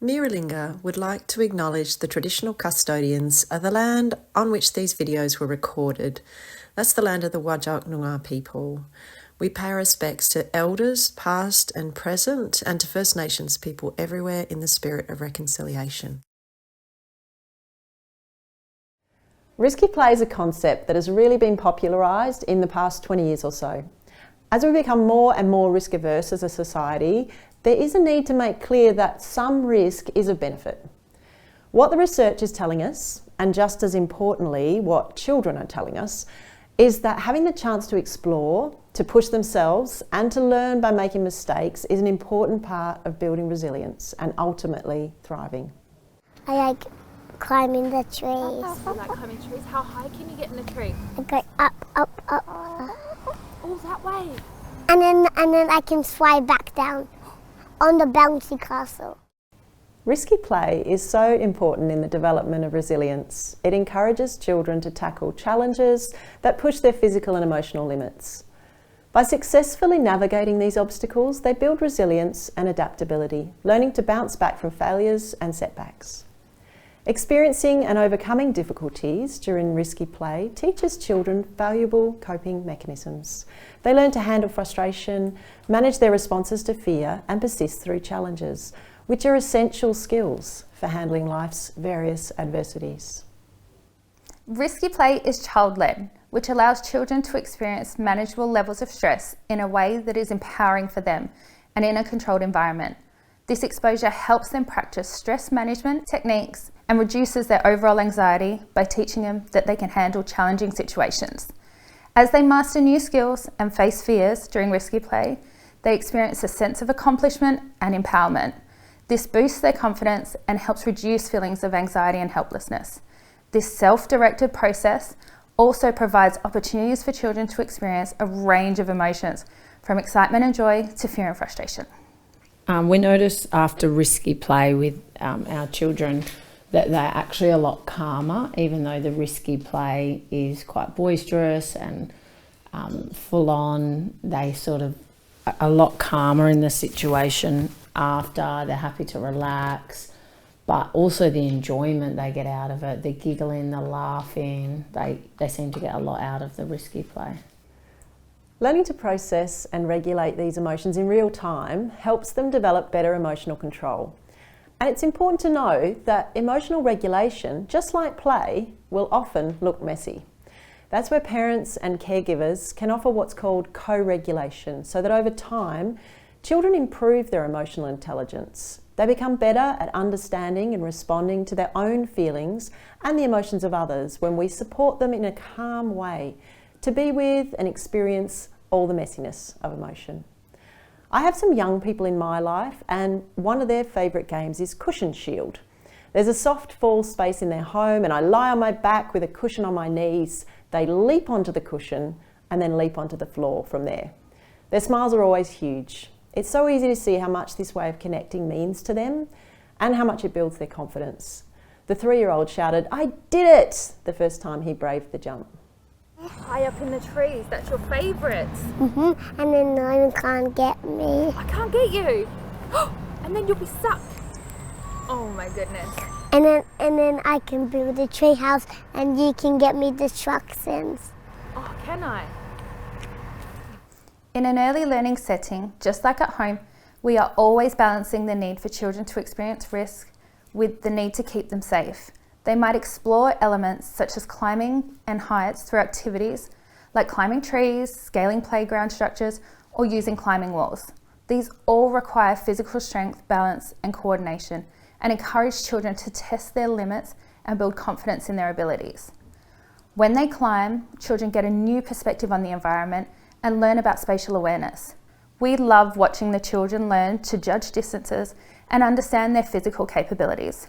Meerilinga would like to acknowledge the traditional custodians of the land on which these videos were recorded. That's the land of the Whadjuk people. We pay our respects to elders, past and present, and to First Nations people everywhere in the spirit of reconciliation. Risky play is a concept that has really been popularised in the past 20 years or so. As we become more and more risk averse as a society, there is a need to make clear that some risk is of benefit. What the research is telling us, and just as importantly what children are telling us, is that having the chance to explore, to push themselves and to learn by making mistakes is an important part of building resilience and ultimately thriving. I like climbing the trees. You like climbing trees? How high can you get in a tree? I go up. Oh, that way. And then I can fly back down on the bouncy castle. Risky play is so important in the development of resilience. It encourages children to tackle challenges that push their physical and emotional limits. By successfully navigating these obstacles, they build resilience and adaptability, learning to bounce back from failures and setbacks. Experiencing and overcoming difficulties during risky play teaches children valuable coping mechanisms. They learn to handle frustration, manage their responses to fear, and persist through challenges, which are essential skills for handling life's various adversities. Risky play is child-led, which allows children to experience manageable levels of stress in a way that is empowering for them and in a controlled environment. This exposure helps them practice stress management techniques and reduces their overall anxiety by teaching them that they can handle challenging situations. As they master new skills and face fears during risky play, they experience a sense of accomplishment and empowerment. This boosts their confidence and helps reduce feelings of anxiety and helplessness. This self-directed process also provides opportunities for children to experience a range of emotions, from excitement and joy to fear and frustration. We notice after risky play with our children that they're actually a lot calmer, even though the risky play is quite boisterous and full on. They sort of are a lot calmer in the situation after. They're happy to relax, but also the enjoyment they get out of it, the giggling, the laughing, they seem to get a lot out of the risky play. Learning to process and regulate these emotions in real time helps them develop better emotional control. And it's important to know that emotional regulation, just like play, will often look messy. That's where parents and caregivers can offer what's called co-regulation, so that over time, children improve their emotional intelligence. They become better at understanding and responding to their own feelings and the emotions of others when we support them in a calm way to be with and experience all the messiness of emotion. I have some young people in my life, and one of their favourite games is Cushion Shield. There's a soft fall space in their home and I lie on my back with a cushion on my knees. They leap onto the cushion and then leap onto the floor from there. Their smiles are always huge. It's so easy to see how much this way of connecting means to them and how much it builds their confidence. The 3-year-old shouted, "I did it!" the first time he braved the jump. High up in the trees, that's your favourite. And then no one can't get me. I can't get you. And then you'll be stuck. Oh my goodness. And then I can build a tree house and you can get me distractions. Oh, can I? In an early learning setting, just like at home, we are always balancing the need for children to experience risk with the need to keep them safe. They might explore elements such as climbing and heights through activities like climbing trees, scaling playground structures, or using climbing walls. These all require physical strength, balance, and coordination, and encourage children to test their limits and build confidence in their abilities. When they climb, children get a new perspective on the environment and learn about spatial awareness. We love watching the children learn to judge distances and understand their physical capabilities.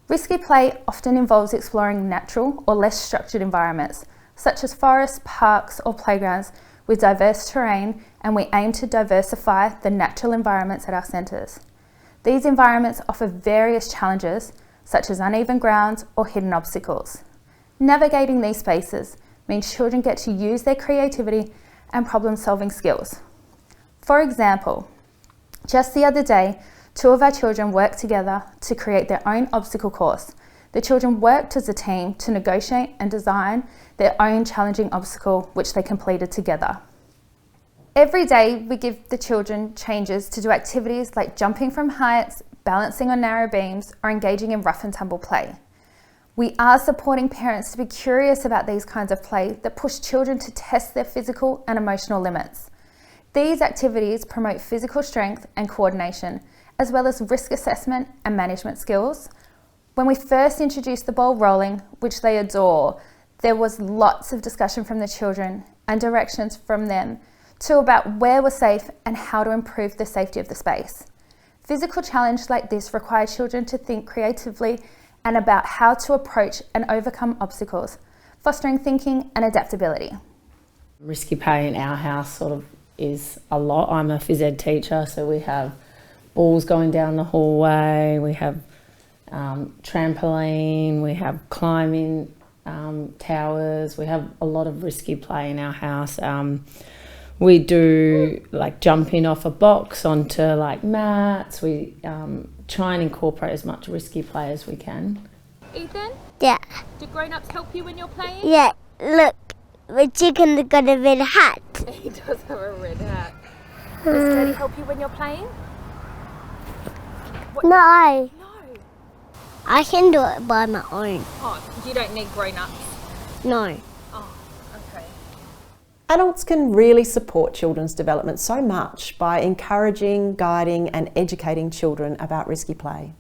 Risky play often involves exploring natural or less structured environments, such as forests, parks, or playgrounds with diverse terrain, and we aim to diversify the natural environments at our centres. These environments offer various challenges, such as uneven ground or hidden obstacles. Navigating these spaces means children get to use their creativity and problem-solving skills. For example, just the other day, 2 of our children worked together to create their own obstacle course. The children worked as a team to negotiate and design their own challenging obstacle, which they completed together. Every day we give the children changes to do activities like jumping from heights, balancing on narrow beams, or engaging in rough and tumble play. We are supporting parents to be curious about these kinds of play that push children to test their physical and emotional limits. These activities promote physical strength and coordination, as well as risk assessment and management skills. When we first introduced the ball rolling, which they adore, there was lots of discussion from the children and directions from them to about where was safe and how to improve the safety of the space. Physical challenge like this require children to think creatively and about how to approach and overcome obstacles, fostering thinking and adaptability. Risky play in our house sort of is a lot. I'm a phys ed teacher, so we have balls going down the hallway, we have trampoline, we have climbing towers, we have a lot of risky play in our house. We do like jumping off a box onto like mats. We try and incorporate as much risky play as we can. Ethan, Yeah. do grown-ups help you when you're playing? Yeah, look, the chicken's got a red hat. He does have a red hat. Does Daddy help you when you're playing? No, No. I can do it by my own. Oh, you don't need grown-ups. No. Oh, okay. Adults can really support children's development so much by encouraging, guiding and educating children about risky play.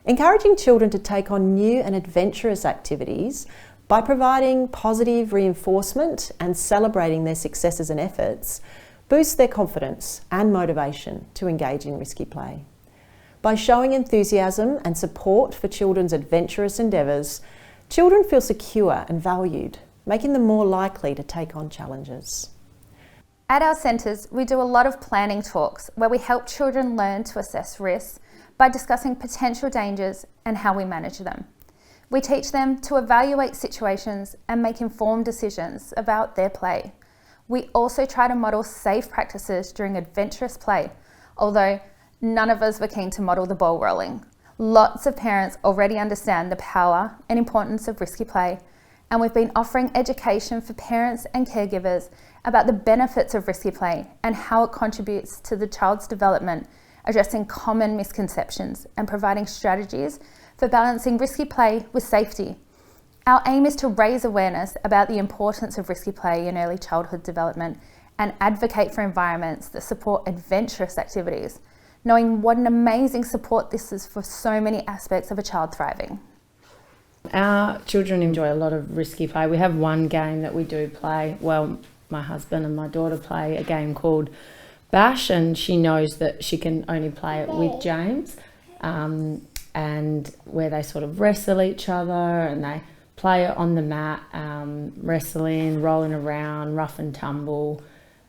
Encouraging children to take on new and adventurous activities by providing positive reinforcement and celebrating their successes and efforts boosts their confidence and motivation to engage in risky play. By showing enthusiasm and support for children's adventurous endeavours, children feel secure and valued, making them more likely to take on challenges. At our centres, we do a lot of planning talks where we help children learn to assess risks by discussing potential dangers and how we manage them. We teach them to evaluate situations and make informed decisions about their play. We also try to model safe practices during adventurous play, although none of us were keen to model the ball rolling. Lots of parents already understand the power and importance of risky play, and we've been offering education for parents and caregivers about the benefits of risky play and how it contributes to the child's development, addressing common misconceptions and providing strategies for balancing risky play with safety. Our aim is to raise awareness about the importance of risky play in early childhood development and advocate for environments that support adventurous activities, knowing what an amazing support this is for so many aspects of a child thriving. Our children enjoy a lot of risky play. We have one game that we do play. Well, my husband and my daughter play a game called Bash, and she knows that she can only play it with James, and where they sort of wrestle each other and they play it on the mat, wrestling, rolling around, rough and tumble,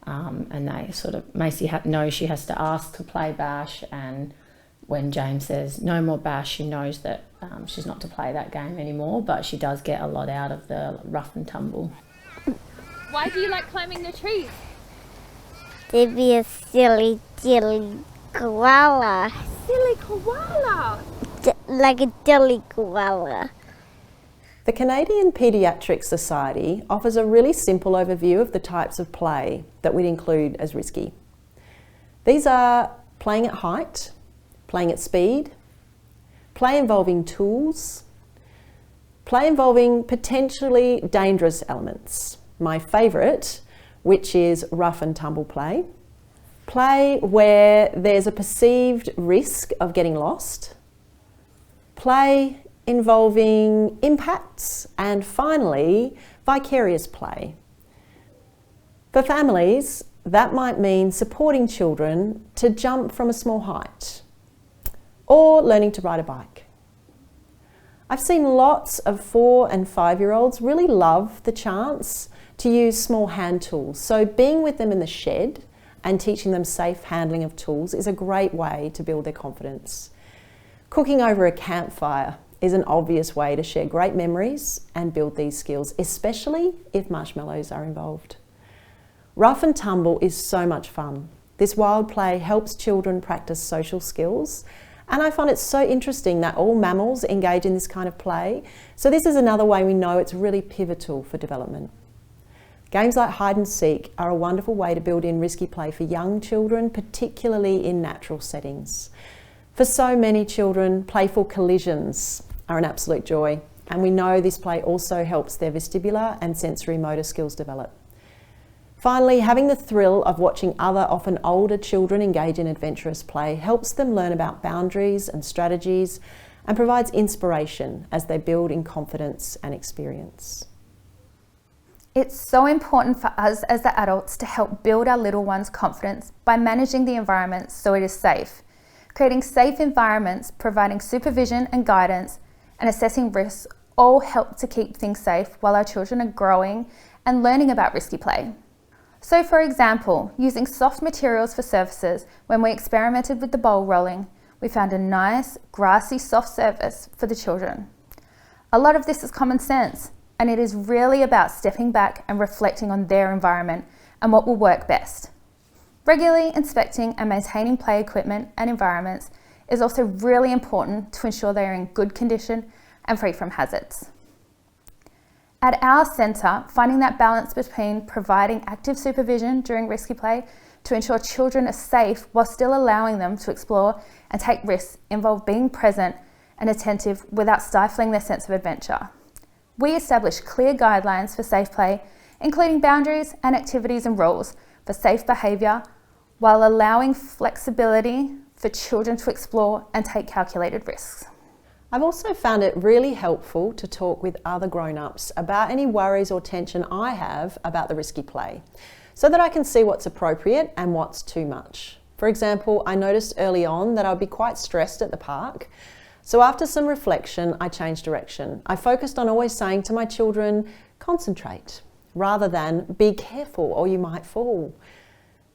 and they sort of, Macy knows she has to ask to play Bash, and when James says no more Bash, she knows that she's not to play that game anymore, but she does get a lot out of the rough and tumble. Why do you like climbing the trees? To be a silly koala. Silly koala. Like a silly koala. The Canadian Paediatric Society offers a really simple overview of the types of play that we'd include as risky. These are playing at height, playing at speed, play involving tools, play involving potentially dangerous elements. My favourite, which is rough and tumble play. Play where there's a perceived risk of getting lost. Play involving impacts, and finally, vicarious play. For families, that might mean supporting children to jump from a small height or learning to ride a bike. I've seen lots of 4 and 5-year-olds really love the chance to use small hand tools, so being with them in the shed and teaching them safe handling of tools is a great way to build their confidence. Cooking over a campfire is an obvious way to share great memories and build these skills, especially if marshmallows are involved. Rough and tumble is so much fun. This wild play helps children practice social skills, and I find it so interesting that all mammals engage in this kind of play, so this is another way we know it's really pivotal for development. Games like hide and seek are a wonderful way to build in risky play for young children, particularly in natural settings. For so many children, playful collisions are an absolute joy, and we know this play also helps their vestibular and sensory motor skills develop. Finally, having the thrill of watching other, often older children engage in adventurous play helps them learn about boundaries and strategies and provides inspiration as they build in confidence and experience. It's so important for us as the adults to help build our little ones' confidence by managing the environment so it is safe. Creating safe environments, providing supervision and guidance, and assessing risks all help to keep things safe while our children are growing and learning about risky play. So for example, using soft materials for surfaces, when we experimented with the bowl rolling, we found a nice, grassy, soft surface for the children. A lot of this is common sense, and it is really about stepping back and reflecting on their environment and what will work best. Regularly inspecting and maintaining play equipment and environments is also really important to ensure they are in good condition and free from hazards. At our centre, finding that balance between providing active supervision during risky play to ensure children are safe while still allowing them to explore and take risks involve being present and attentive without stifling their sense of adventure. We establish clear guidelines for safe play, including boundaries and activities and rules for safe behaviour, while allowing flexibility for children to explore and take calculated risks. I've also found it really helpful to talk with other grown-ups about any worries or tension I have about the risky play, so that I can see what's appropriate and what's too much. For example, I noticed early on that I would be quite stressed at the park, so after some reflection, I changed direction. I focused on always saying to my children, concentrate, rather than be careful or you might fall.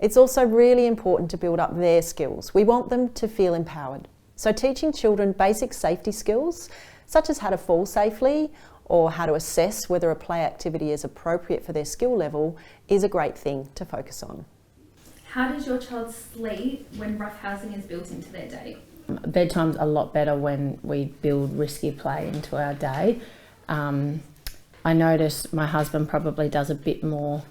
It's also really important to build up their skills. We want them to feel empowered. So teaching children basic safety skills, such as how to fall safely or how to assess whether a play activity is appropriate for their skill level, is a great thing to focus on. How does your child sleep when rough housing is built into their day? Bedtime's a lot better when we build risky play into our day. I notice my husband probably does a bit more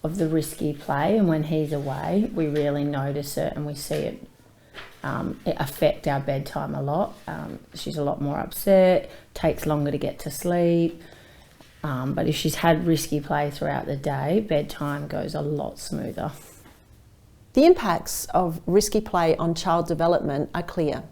of the risky play, and when he's away, we really notice it and we see it affect our bedtime a lot. She's a lot more upset, takes longer to get to sleep, but if she's had risky play throughout the day, bedtime goes a lot smoother. The impacts of risky play on child development are clear.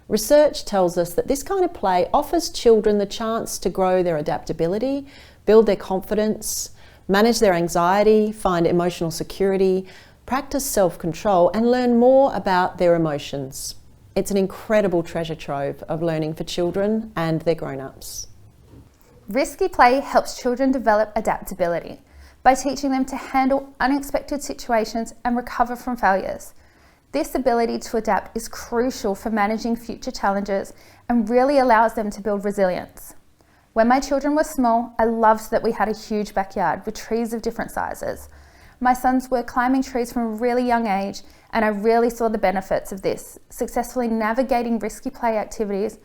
Research tells us that this kind of play offers children the chance to grow their adaptability, build their confidence, manage their anxiety, find emotional security, practice self-control, and learn more about their emotions. It's an incredible treasure trove of learning for children and their grown-ups. Risky play helps children develop adaptability by teaching them to handle unexpected situations and recover from failures. This ability to adapt is crucial for managing future challenges and really allows them to build resilience. When my children were small, I loved that we had a huge backyard with trees of different sizes. My sons were climbing trees from a really young age, and I really saw the benefits of this. Successfully navigating risky play activities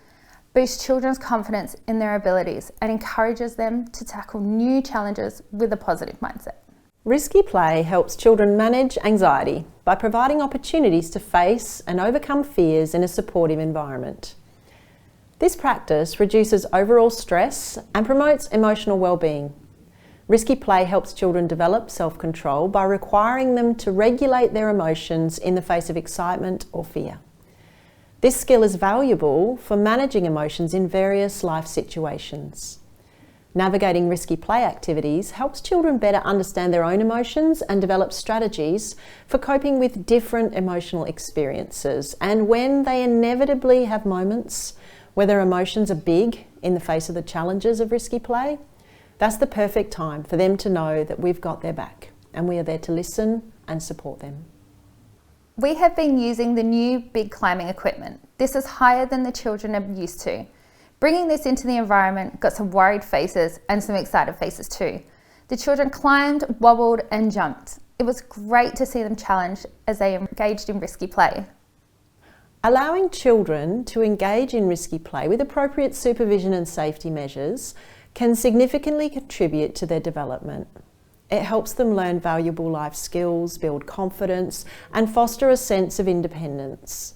boosts children's confidence in their abilities and encourages them to tackle new challenges with a positive mindset. Risky play helps children manage anxiety by providing opportunities to face and overcome fears in a supportive environment. This practice reduces overall stress and promotes emotional well-being. Risky play helps children develop self-control by requiring them to regulate their emotions in the face of excitement or fear. This skill is valuable for managing emotions in various life situations. Navigating risky play activities helps children better understand their own emotions and develop strategies for coping with different emotional experiences. And when they inevitably have moments where their emotions are big in the face of the challenges of risky play, that's the perfect time for them to know that we've got their back and we are there to listen and support them. We have been using the new big climbing equipment. This is higher than the children are used to. Bringing this into the environment got some worried faces and some excited faces too. The children climbed, wobbled and jumped. It was great to see them challenged as they engaged in risky play. Allowing children to engage in risky play with appropriate supervision and safety measures can significantly contribute to their development. It helps them learn valuable life skills, build confidence, and foster a sense of independence.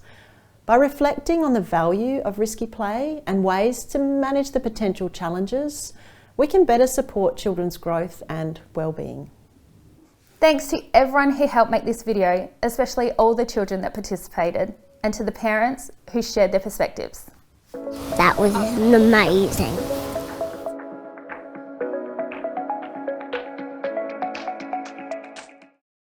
By reflecting on the value of risky play and ways to manage the potential challenges, we can better support children's growth and well-being. Thanks to everyone who helped make this video, especially all the children that participated, and to the parents who shared their perspectives. That was amazing.